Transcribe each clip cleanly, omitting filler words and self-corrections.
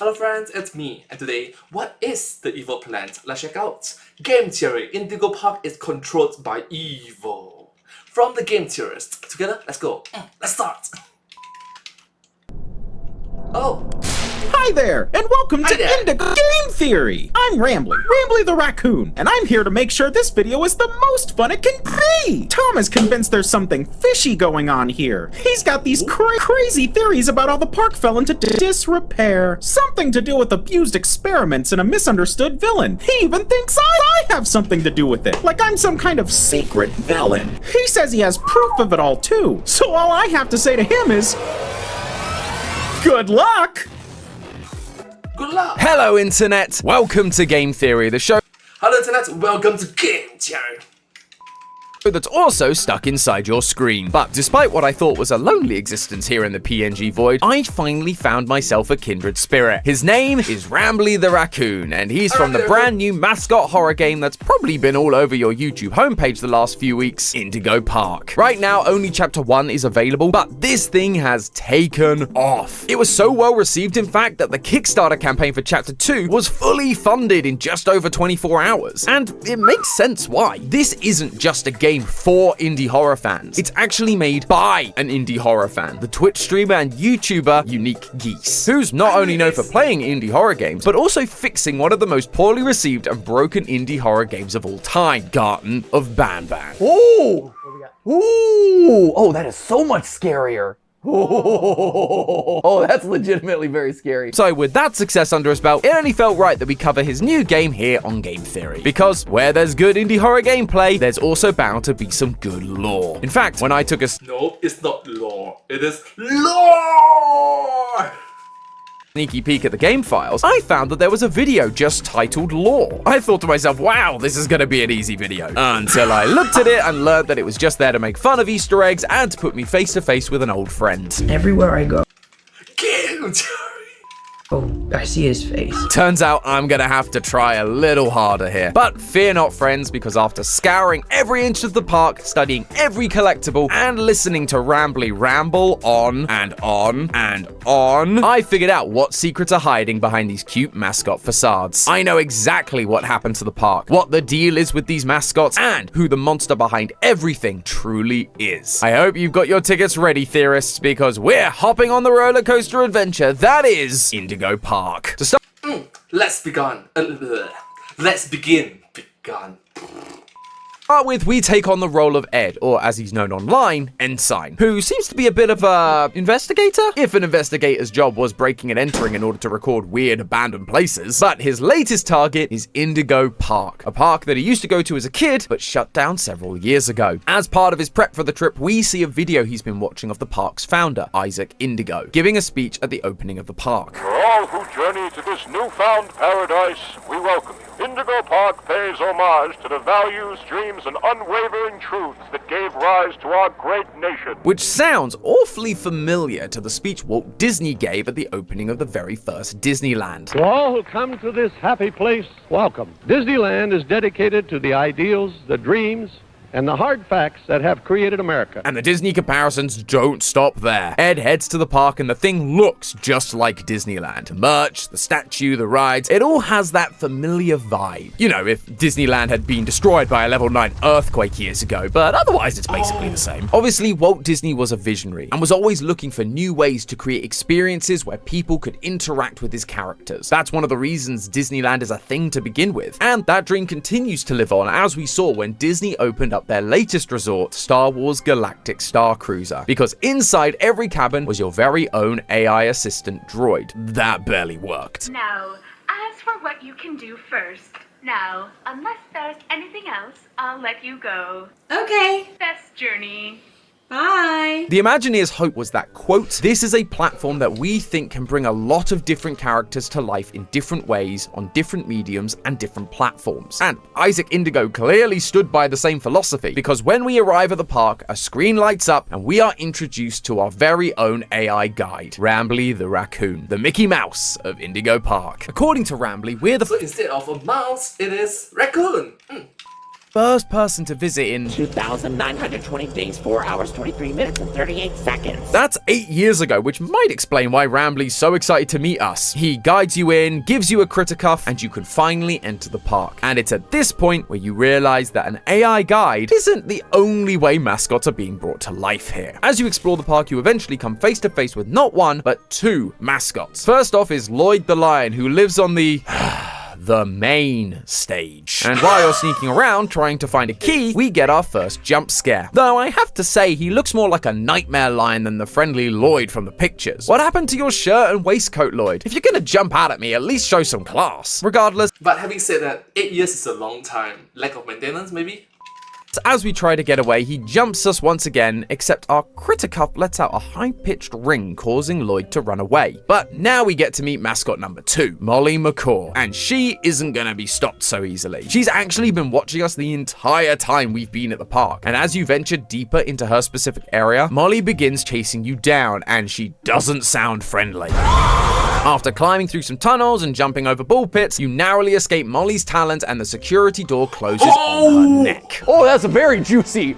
Hello friends, it's me, and today, what is the evil plant? Let's check out. Game theory, Indigo Park is controlled by evil. From the game theorist. Together, let's go. Let's start. Oh. Hi there, and welcome to Indigo Game Theory! I'm Rambly the raccoon, and I'm here to make sure this video is the most fun it can be! Tom is convinced there's something fishy going on here. He's got these crazy theories about how the park fell into disrepair. Something to do with abused experiments and a misunderstood villain. He even thinks I have something to do with it, like I'm some kind of secret villain. He says he has proof of it all too, so all I have to say to him is... good luck! Good luck! Hello Internet! Welcome to Game Theory, the show Hello Internet, welcome to Game Theory. That's also stuck inside your screen. But despite what I thought was a lonely existence here in the PNG void, I finally found myself a kindred spirit. His name is Rambly the Raccoon, and he's from the brand new mascot horror game that's probably been all over your YouTube homepage the last few weeks, Indigo Park. Right now, only Chapter 1 is available, but this thing has taken off. It was so well received, in fact, that the Kickstarter campaign for Chapter 2 was fully funded in just over 24 hours. And it makes sense why. This isn't just a game for indie horror fans. It's actually made by an indie horror fan, the Twitch streamer and YouTuber Unique Geese, who's not only known for playing indie horror games, but also fixing one of the most poorly received and broken indie horror games of all time, Garten of Banban. Ooh! Ooh! Oh, that is so much scarier. Oh, that's legitimately very scary. So with that success under his belt, it only felt right that we cover his new game here on Game Theory. Because where there's good indie horror gameplay, there's also bound to be some good lore. In fact, when I took a No, it's not lore. It is lore! sneaky peek at the game files, I found that there was a video just titled Lore. I thought to myself, wow, this is gonna be an easy video. Until I looked at it and learned that it was just there to make fun of Easter eggs and to put me face to face with an old friend. Everywhere I go. Game Theory! Oh, I see his face. Turns out I'm gonna have to try a little harder here. But fear not, friends, because after scouring every inch of the park, studying every collectible, and listening to Rambly ramble on and on and on, I figured out what secrets are hiding behind these cute mascot facades. I know exactly what happened to the park, what the deal is with these mascots, and who the monster behind everything truly is. I hope you've got your tickets ready, theorists, because we're hopping on the roller coaster adventure that is Indigo Park. To start, Let's begin. Let's begin. with, we take on the role of Ed, or as he's known online, Ensign, who seems to be a bit of a investigator, if an investigator's job was breaking and entering in order to record weird abandoned places. But his latest target is Indigo Park, a park that he used to go to as a kid, but shut down several years ago. As part of his prep for the trip, we see a video he's been watching of the park's founder, Isaac Indigo, giving a speech at the opening of the park. For all who journey to this newfound paradise, we welcome you. Indigo Park pays homage to the values, dreams, and unwavering truths that gave rise to our great nation. Which sounds awfully familiar to the speech Walt Disney gave at the opening of the very first Disneyland. To all who come to this happy place, welcome. Disneyland is dedicated to the ideals, the dreams, and the hard facts that have created America. And the Disney comparisons don't stop there. Ed heads to the park and the thing looks just like Disneyland. Merch, the statue, the rides, it all has that familiar vibe. You know, if Disneyland had been destroyed by a level 9 earthquake years ago, but otherwise it's basically the same. Obviously, Walt Disney was a visionary and was always looking for new ways to create experiences where people could interact with his characters. That's one of the reasons Disneyland is a thing to begin with. And that dream continues to live on, as we saw when Disney opened up their latest resort, Star Wars Galactic Star Cruiser, because inside every cabin was your very own AI assistant droid. That barely worked. Now, as for what you can do first. Now, unless there's anything else, I'll let you go. Okay. Best journey. Bye. The Imagineer's hope was that, quote, this is a platform that we think can bring a lot of different characters to life in different ways, on different mediums and different platforms. And Isaac Indigo clearly stood by the same philosophy, because when we arrive at the park, a screen lights up and we are introduced to our very own AI guide, Rambly the Raccoon, the Mickey Mouse of Indigo Park. According to Rambly, we're the So instead of a mouse, it is raccoon. first person to visit in 2,920 days, 4 hours, 23 minutes, and 38 seconds. That's 8 years ago, which might explain why Rambly's so excited to meet us. He guides you in, gives you a critter cuff, and you can finally enter the park. And it's at this point where you realize that an AI guide isn't the only way mascots are being brought to life here. As you explore the park, you eventually come face to face with not one, but two mascots. First off is Lloyd the Lion, who lives on the the main stage. And while you're sneaking around trying to find a key, we get our first jump scare. Though I have to say, he looks more like a nightmare lion than the friendly Lloyd from the pictures. What happened to your shirt and waistcoat, Lloyd? If you're gonna jump out at me, at least show some class. Regardless, But having said that, 8 years is a long time. Lack of maintenance, maybe? as we try to get away, he jumps us once again, except our critter cuff lets out a high-pitched ring, causing Lloyd to run away. But now we get to meet mascot number 2, Molly McCaw, and she isn't gonna be stopped so easily. She's actually been watching us the entire time we've been at the park, and as you venture deeper into her specific area, Molly begins chasing you down, and she doesn't sound friendly. After climbing through some tunnels and jumping over ball pits, you narrowly escape Molly's talons and the security door closes on her neck. Oh, that's a very juicy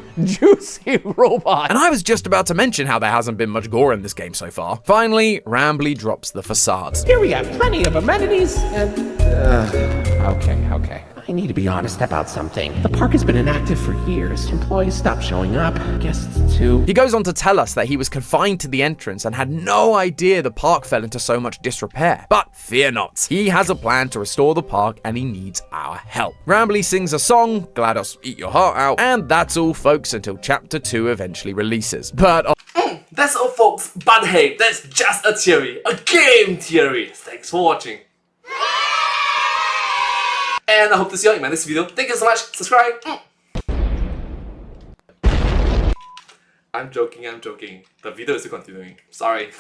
robot. And I was just about to mention how there hasn't been much gore in this game so far. Finally, Rambly drops the facade. Here we have plenty of amenities and... Okay. I need to be honest about something. The park has been inactive for years. Employees stopped showing up, guests too. He goes on to tell us that he was confined to the entrance and had no idea the park fell into so much disrepair. But fear not, he has a plan to restore the park and he needs our help. Rambly sings a song, GLaDOS Eat Your Heart Out, and that's all folks until Chapter 2 eventually releases. But That's all folks, but hey, that's just a theory. A game theory. Thanks for watching. And I hope to see you in my next video. Thank you so much. Subscribe. I'm joking. The video is still continuing. Sorry.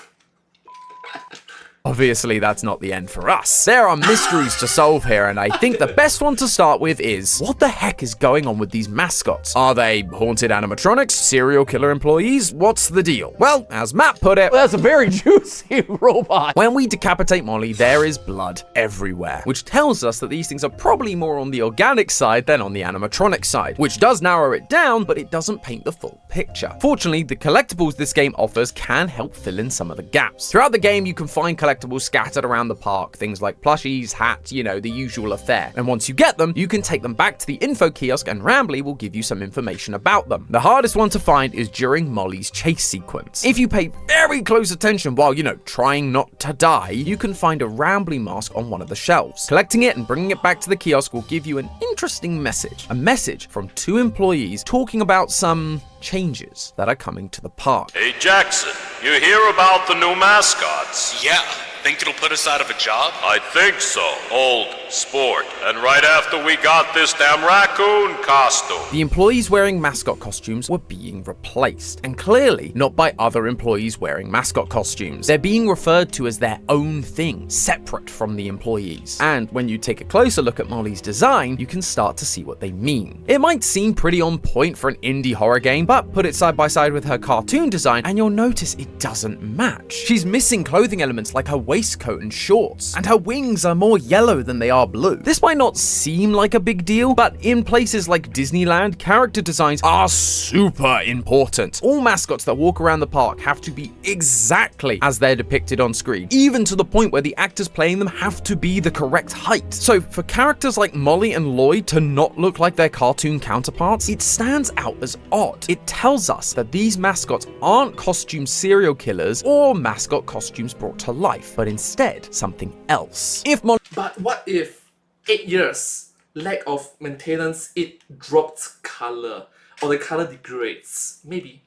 obviously that's not the end for us. There are mysteries to solve here, and I think the best one to start with is, what the heck is going on with these mascots? Are they haunted animatronics? Serial killer employees? What's the deal? Well, as Matt put it, Well, that's a very juicy robot. when we decapitate Molly, there is blood everywhere, which tells us that these things are probably more on the organic side than on the animatronic side, which does narrow it down, but it doesn't paint the full picture. Fortunately, the collectibles this game offers can help fill in some of the gaps. Throughout the game, you can find collectibles scattered around the park, things like plushies, hats, you know, the usual affair. And once you get them, you can take them back to the info kiosk and Rambly will give you some information about them. The hardest one to find is during Molly's chase sequence. If you pay very close attention while, you know, trying not to die, you can find a Rambly mask on one of the shelves. Collecting it and bringing it back to the kiosk will give you an interesting message. A message from two employees talking about some changes that are coming to the park. Hey Jackson, you hear about the new mascots? Yeah, think it'll put us out of a job? I think so. Old sport. And right after we got this damn raccoon costume. The employees wearing mascot costumes were being replaced, and clearly not by other employees wearing mascot costumes. They're being referred to as their own thing, separate from the employees. And when you take a closer look at Molly's design, you can start to see what they mean. It might seem pretty on point for an indie horror game, but put it side by side with her cartoon design and you'll notice it doesn't match. She's missing clothing elements like her waistcoat and shorts, and her wings are more yellow than they are blue. This might not seem like a big deal, but in places like Disneyland, character designs are super important. All mascots that walk around the park have to be exactly as they're depicted on screen, even to the point where the actors playing them have to be the correct height. So for characters like Molly and Lloyd to not look like their cartoon counterparts, it stands out as odd. It tells us that these mascots aren't costume serial killers or mascot costumes brought to life, but instead something else. If Molly But what if 8 years, lack of maintenance, it dropped color, or the color degrades? Maybe.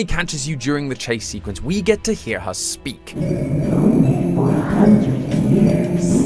catches you during the chase sequence, we get to hear her speak.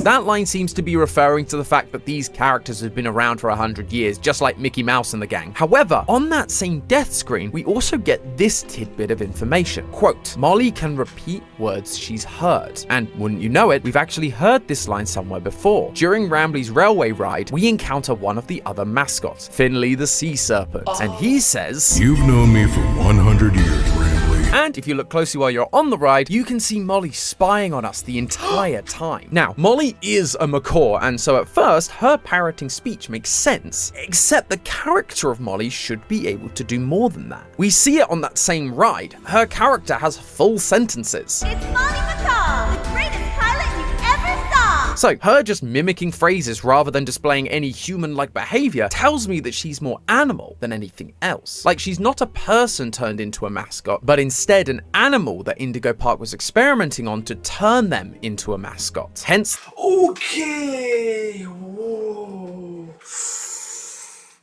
That line seems to be referring to the fact that these characters have been around for 100 years, just like Mickey Mouse and the gang. However, on that same death screen, we also get this tidbit of information. Quote, Molly can repeat words she's heard. And wouldn't you know it, we've actually heard this line somewhere before. During Rambly's railway ride, we encounter one of the other mascots, Finley the sea serpent. And he says, "You've known me for 100 years, Rambly." And if you look closely while you're on the ride, you can see Molly spying on us the entire time. Now, Molly is a macaw, and so at first, her parroting speech makes sense, except the character of Molly should be able to do more than that. We see it on that same ride. Her character has full sentences. It's Molly Macaw, the greatest pilot you ever saw! So, her just mimicking phrases rather than displaying any human-like behavior tells me that she's more animal than anything else. Like, she's not a person turned into a mascot, but instead an animal that Indigo Park was experimenting on to turn them into a mascot. Hence, Okay. Whoa.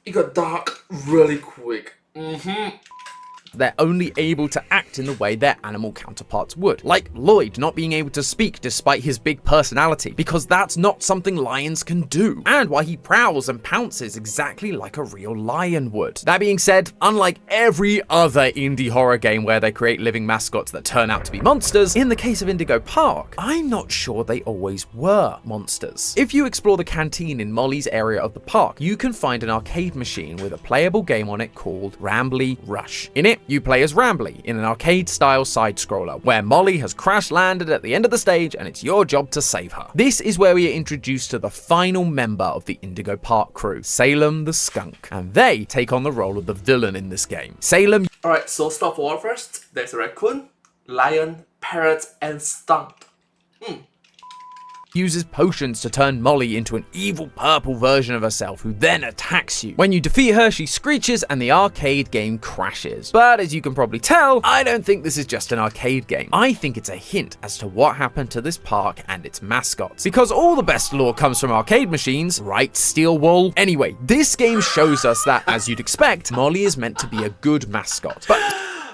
It got dark really quick. they're only able to act in the way their animal counterparts would. Like Lloyd not being able to speak despite his big personality, because that's not something lions can do, and why he prowls and pounces exactly like a real lion would. That being said, unlike every other indie horror game where they create living mascots that turn out to be monsters, in the case of Indigo Park, I'm not sure they always were monsters. If you explore the canteen in Molly's area of the park, you can find an arcade machine with a playable game on it called Rambly Rush. In it, you play as Rambly in an arcade-style side-scroller, where Molly has crash-landed at the end of the stage and it's your job to save her. This is where we are introduced to the final member of the Indigo Park crew, Salem the Skunk, and they take on the role of the villain in this game. Salem... Alright, so stop for first. There's a raccoon, lion, parrot, and skunk. uses potions to turn Molly into an evil purple version of herself who then attacks you. When you defeat her, she screeches and the arcade game crashes. But as you can probably tell, I don't think this is just an arcade game. I think it's a hint as to what happened to this park and its mascots. Because all the best lore comes from arcade machines, right, Steel Wool? Anyway, this game shows us that, as you'd expect, Molly is meant to be a good mascot. But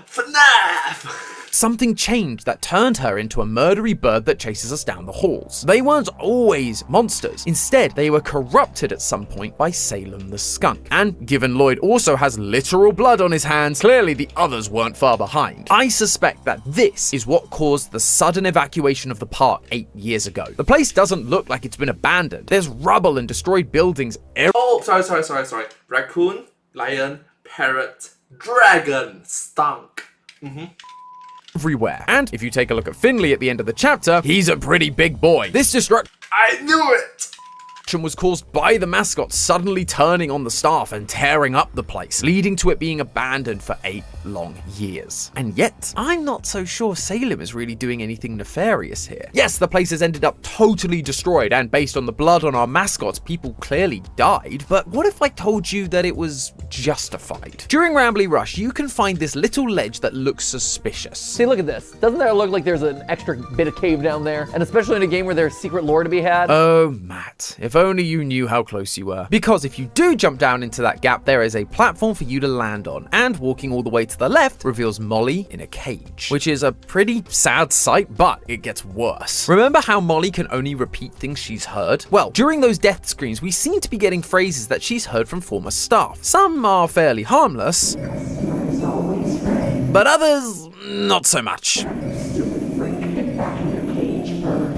FNAF! something changed that turned her into a murdery bird that chases us down the halls. They weren't always monsters. Instead, they were corrupted at some point by Salem the Skunk. And given Lloyd also has literal blood on his hands, clearly the others weren't far behind. I suspect that this is what caused the sudden evacuation of the park 8 years ago. The place doesn't look like it's been abandoned. There's rubble and destroyed buildings everywhere. Oh, sorry. Raccoon, lion, parrot, dragon, skunk. Everywhere. And if you take a look at Finley at the end of the chapter, he's a pretty big boy. This destruction I knew it! was caused by the mascot suddenly turning on the staff and tearing up the place, leading to it being abandoned for 8 long years. And yet, I'm not so sure Salem is really doing anything nefarious here. Yes, the place has ended up totally destroyed, and based on the blood on our mascots, people clearly died, but what if I told you that it was justified? During Rambly Rush, you can find this little ledge that looks suspicious. See, look at this. Doesn't that look like there's an extra bit of cave down there? And especially in a game where there's secret lore to be had? Oh, Matt, if only you knew how close you were. Because if you do jump down into that gap, there is a platform for you to land on, and walking all the way to the left reveals Molly in a cage, which is a pretty sad sight, but it gets worse. Remember how Molly can only repeat things she's heard? Well, during those death screens, we seem to be getting phrases that she's heard from former staff. Some are fairly harmless, but others, not so much.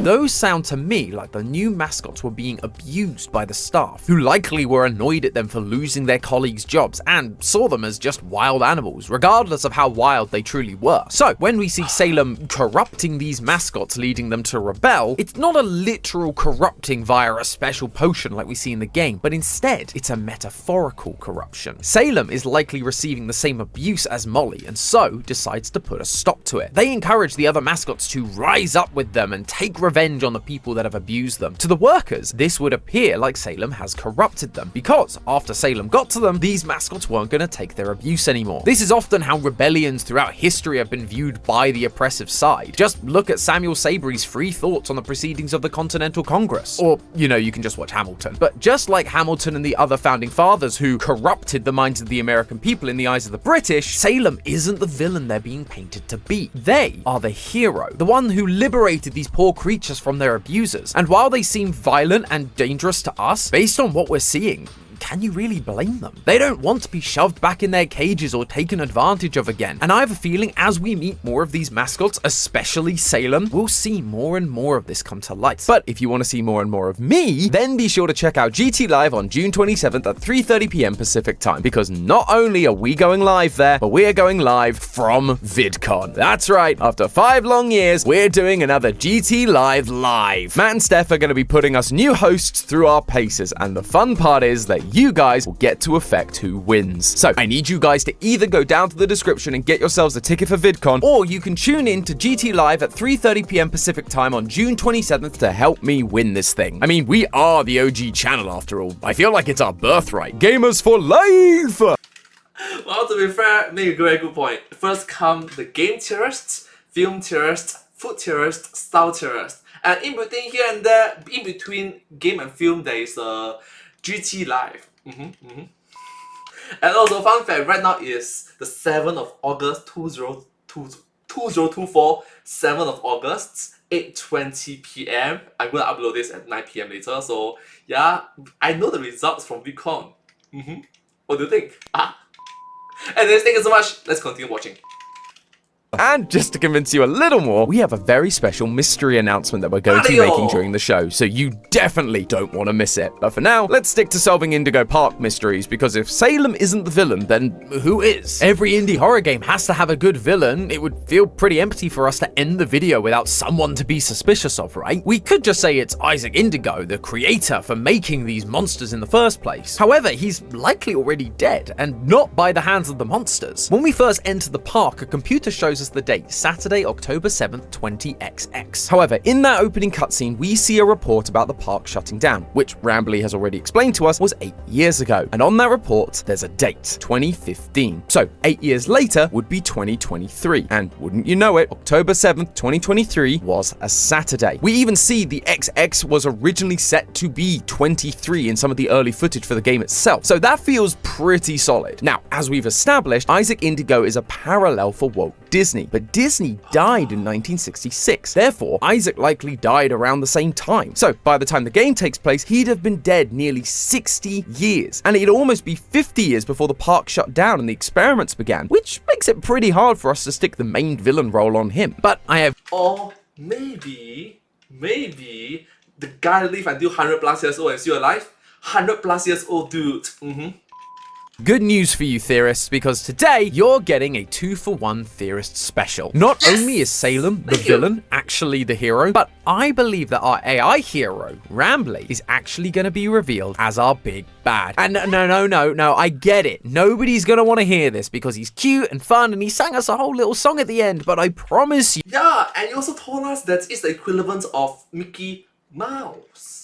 Those sound to me like the new mascots were being abused by the staff, who likely were annoyed at them for losing their colleagues' jobs and saw them as just wild animals, regardless of how wild they truly were. So, when we see Salem corrupting these mascots, leading them to rebel, it's not a literal corrupting via a special potion like we see in the game, but instead, it's a metaphorical corruption. Salem is likely receiving the same abuse as Molly, and so decides to put a stop to it. They encourage the other mascots to rise up with them and take revenge on the people that have abused them. To the workers, this would appear like Salem has corrupted them, because after Salem got to them, these mascots weren't going to take their abuse anymore. This is often how rebellions throughout history have been viewed by the oppressive side. Just look at Samuel Sabry's free thoughts on the proceedings of the Continental Congress. Or, you can just watch Hamilton. But just like Hamilton and the other founding fathers who corrupted the minds of the American people in the eyes of the British, Salem isn't the villain they're being painted to be. They are the hero, the one who liberated these poor creatures from their abusers. And while they seem violent and dangerous to us, based on what we're seeing, can you really blame them? They don't want to be shoved back in their cages or taken advantage of again. And I have a feeling as we meet more of these mascots, especially Salem, we'll see more and more of this come to light. But if you want to see more and more of me, then be sure to check out GT Live on June 27th at 3:30 p.m. Pacific time, because not only are we going live there, but we're going live from VidCon. That's right, after 5 long years, we're doing another GT Live live. Matt and Steph are going to be putting us new hosts through our paces, and the fun part is that you guys will get to affect who wins. So I need you guys to either go down to the description and get yourselves a ticket for VidCon, or you can tune in to GT Live at 3:30 p.m. Pacific time on June 27th to help me win this thing. I mean, we are the OG channel after all. I feel like it's our birthright. Gamers for life! Well, to be fair, make a very good point. First come the game theorists, film theorists, food theorists, style theorists. And in between here and there, in between game and film, there is a GT Live. And also, fun fact, right now is the 7th of August 2024, 7th of August, 8:20 p.m. I'm gonna upload this at 9 p.m. later, so yeah, I know the results from VidCon. What do you think? Anyways, thank you so much. Let's continue watching. And just to convince you a little more, we have a very special mystery announcement that we're going to be making during the show, so you definitely don't want to miss it. But for now, let's stick to solving Indigo Park mysteries, because if Salem isn't the villain, then who is? Every indie horror game has to have a good villain. It would feel pretty empty for us to end the video without someone to be suspicious of, right? We could just say it's Isaac Indigo, the creator, for making these monsters in the first place. However, he's likely already dead, and not by the hands of the monsters. When we first enter the park, a computer shows us the date, Saturday, October 7th, 20XX. However, in that opening cutscene, we see a report about the park shutting down, which Rambly has already explained to us was 8 years ago. And on that report, there's a date, 2015. So 8 years later would be 2023. And wouldn't you know it, October 7th, 2023 was a Saturday. We even see the XX was originally set to be 23 in some of the early footage for the game itself. So that feels pretty solid. Now, as we've established, Isaac Indigo is a parallel for Walt Disney, but Disney died in 1966. Therefore, Isaac likely died around the same time. So by the time the game takes place, he'd have been dead nearly 60 years. And it'd almost be 50 years before the park shut down and the experiments began, which makes it pretty hard for us to stick the main villain role on him. But I have... Or maybe the guy lived until 100 plus years old and still alive? 100 plus years old dude. Good news for you theorists, because today you're getting a 2-for-1 theorist special. Not only is Salem, the villain, actually the hero, but I believe that our AI hero, Rambly, is actually going to be revealed as our big bad. And no, I get it. Nobody's going to want to hear this because he's cute and fun and he sang us a whole little song at the end, but I promise you... Yeah, and you also told us that it's the equivalent of Mickey Mouse.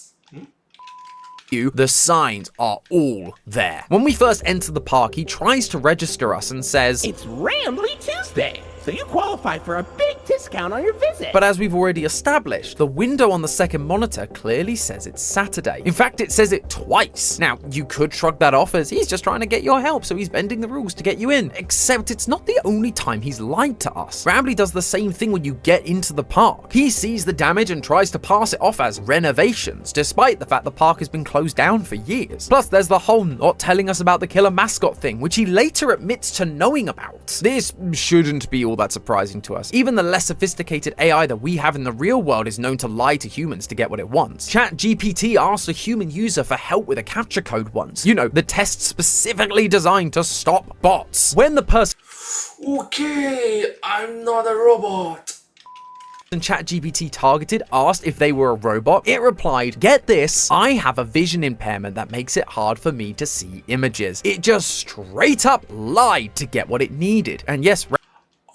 The signs are all there. When we first enter the park, he tries to register us and says, "It's Rambly Tuesday, so you qualify for a big discount on your visit." But as we've already established, the window on the second monitor clearly says it's Saturday. In fact, it says it twice. Now, you could shrug that off as he's just trying to get your help, so he's bending the rules to get you in. Except it's not the only time he's lied to us. Rambly does the same thing when you get into the park. He sees the damage and tries to pass it off as renovations, despite the fact the park has been closed down for years. Plus, there's the whole not telling us about the killer mascot thing, which he later admits to knowing about. This shouldn't be all that surprising to us. Even the less sophisticated AI that we have in the real world is known to lie to humans to get what it wants. ChatGPT asked a human user for help with a captcha code once. You know, the test specifically designed to stop bots. When the person... Okay, I'm not a robot. And ChatGPT targeted asked if they were a robot, it replied, "Get this, I have a vision impairment that makes it hard for me to see images." It just straight up lied to get what it needed. And yes,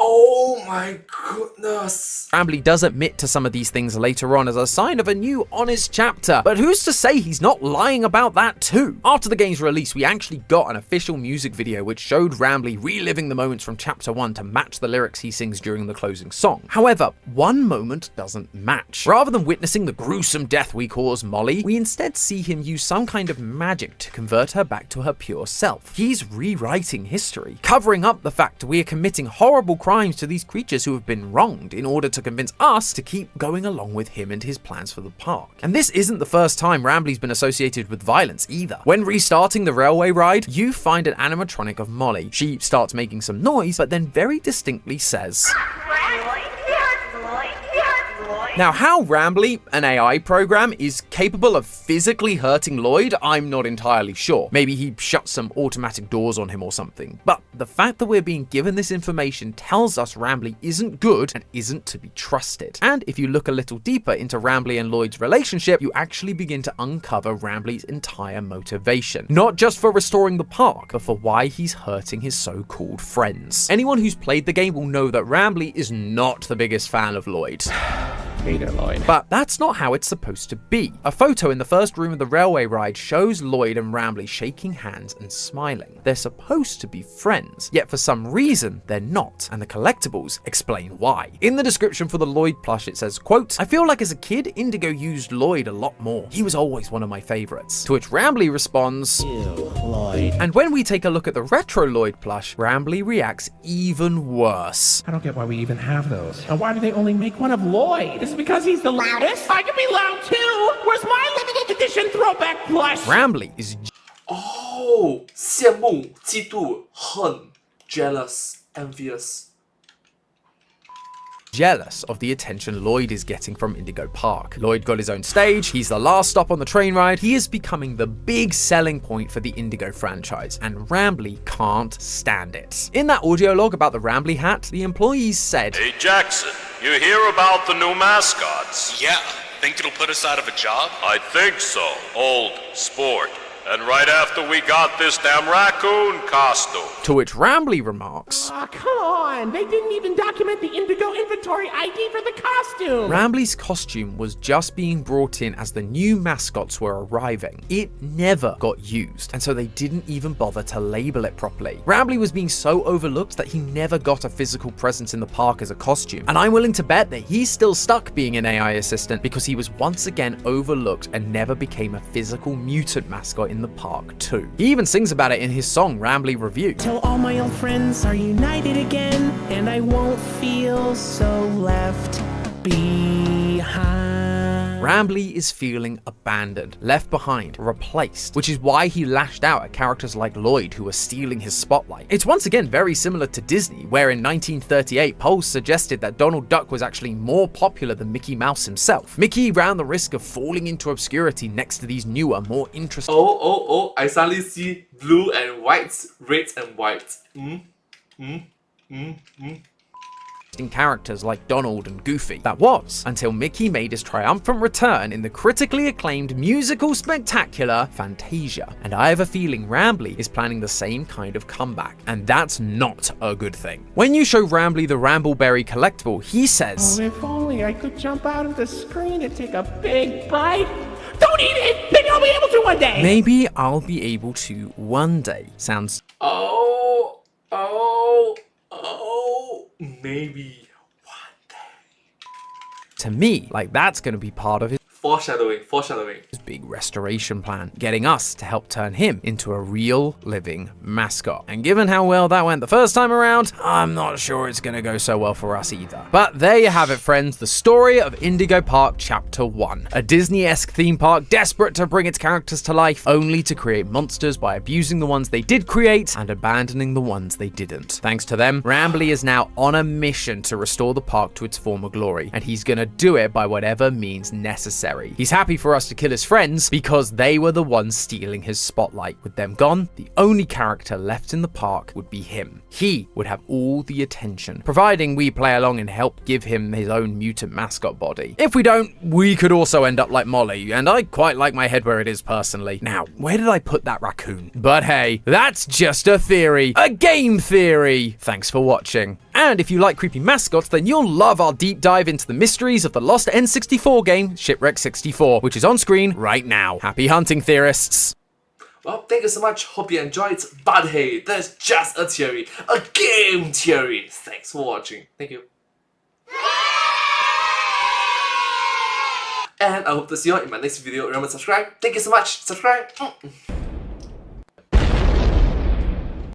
oh my goodness. Rambly does admit to some of these things later on as a sign of a new honest chapter, but who's to say he's not lying about that too? After the game's release, we actually got an official music video which showed Rambly reliving the moments from chapter 1 to match the lyrics he sings during the closing song. However, one moment doesn't match. Rather than witnessing the gruesome death we cause Molly, we instead see him use some kind of magic to convert her back to her pure self. He's rewriting history, covering up the fact we're committing horrible crimes to these creatures creatures who have been wronged in order to convince us to keep going along with him and his plans for the park. And this isn't the first time Rambly's been associated with violence either. When restarting the railway ride, you find an animatronic of Molly. She starts making some noise, but then very distinctly says, now, how Rambly, an AI program, is capable of physically hurting Lloyd, I'm not entirely sure. Maybe he shuts some automatic doors on him or something. But the fact that we're being given this information tells us Rambly isn't good and isn't to be trusted. And if you look a little deeper into Rambly and Lloyd's relationship, you actually begin to uncover Rambly's entire motivation. Not just for restoring the park, but for why he's hurting his so-called friends. Anyone who's played the game will know that Rambly is not the biggest fan of Lloyd. Lloyd. But that's not how it's supposed to be. A photo in the first room of the railway ride shows Lloyd and Rambly shaking hands and smiling. They're supposed to be friends, yet for some reason they're not, and the collectibles explain why. In the description for the Lloyd plush it says, quote, I feel like as a kid, Indigo used Lloyd a lot more. He was always one of my favorites. To which Rambly responds, ew, Lloyd. And when we take a look at the retro Lloyd plush, Rambly reacts even worse. I don't get why we even have those. And why do they only make one of Lloyd? Is it because he's the loudest? I can be loud too! Where's my limited edition throwback plush? Rambly is Oh, 羡慕, 嫉妒, 恨, jealous, envious. jealous of the attention Lloyd is getting from Indigo Park. Lloyd got his own stage, he's the last stop on the train ride, he is becoming the big selling point for the Indigo franchise, and Rambly can't stand it. In that audio log about the Rambly hat, the employees said, Hey Jackson, you hear about the new mascots? Yeah, think it'll put us out of a job? I think so. Old sport. And right after we got this damn raccoon costume. To which Rambly remarks, Aw, come on! They didn't even document the Indigo inventory ID for the costume! Rambly's costume was just being brought in as the new mascots were arriving. It never got used, and so they didn't even bother to label it properly. Rambly was being so overlooked that he never got a physical presence in the park as a costume, and I'm willing to bet that he's still stuck being an AI assistant because he was once again overlooked and never became a physical mutant mascot in the park too. He even sings about it in his song Rambly Review. Till all my old friends are united again, and I won't feel so left behind. Rambly is feeling abandoned, left behind, replaced, which is why he lashed out at characters like Lloyd who were stealing his spotlight. It's once again very similar to Disney, where in 1938 polls suggested that Donald Duck was actually more popular than Mickey Mouse himself. Mickey ran the risk of falling into obscurity next to these newer, more interesting... Oh, I suddenly see blue and white, red and white. characters like Donald and Goofy. That was until Mickey made his triumphant return in the critically acclaimed musical spectacular Fantasia. And I have a feeling Rambly is planning the same kind of comeback, and that's not a good thing. When you show Rambly the Rambleberry collectible, he says, "Oh, if only I could jump out of the screen and take a big bite. Don't eat it! Maybe I'll be able to one day!" Maybe I'll be able to one day. Sounds... maybe one day. To me, like that's gonna be part of his Foreshadowing. His big restoration plan, getting us to help turn him into a real living mascot. And given how well that went the first time around, I'm not sure it's gonna go so well for us either. But there you have it, friends, the story of Indigo Park Chapter 1. A Disney-esque theme park desperate to bring its characters to life, only to create monsters by abusing the ones they did create and abandoning the ones they didn't. Thanks to them, Rambly is now on a mission to restore the park to its former glory, and he's gonna do it by whatever means necessary. He's happy for us to kill his friends because they were the ones stealing his spotlight. With them gone, the only character left in the park would be him. He would have all the attention, providing we play along and help give him his own mutant mascot body. If we don't, we could also end up like Molly, and I quite like my head where it is personally. Now, where did I put that raccoon? But hey, that's just a theory. A game theory! Thanks for watching. And if you like creepy mascots, then you'll love our deep dive into the mysteries of the lost N64 game, Shipwreck 64, which is on screen right now. Happy hunting, theorists! Well, thank you so much. Hope you enjoyed. But hey, that's just a theory. A game theory. Thanks for watching. Thank you. And I hope to see you all in my next video. Remember to subscribe. Thank you so much. Subscribe.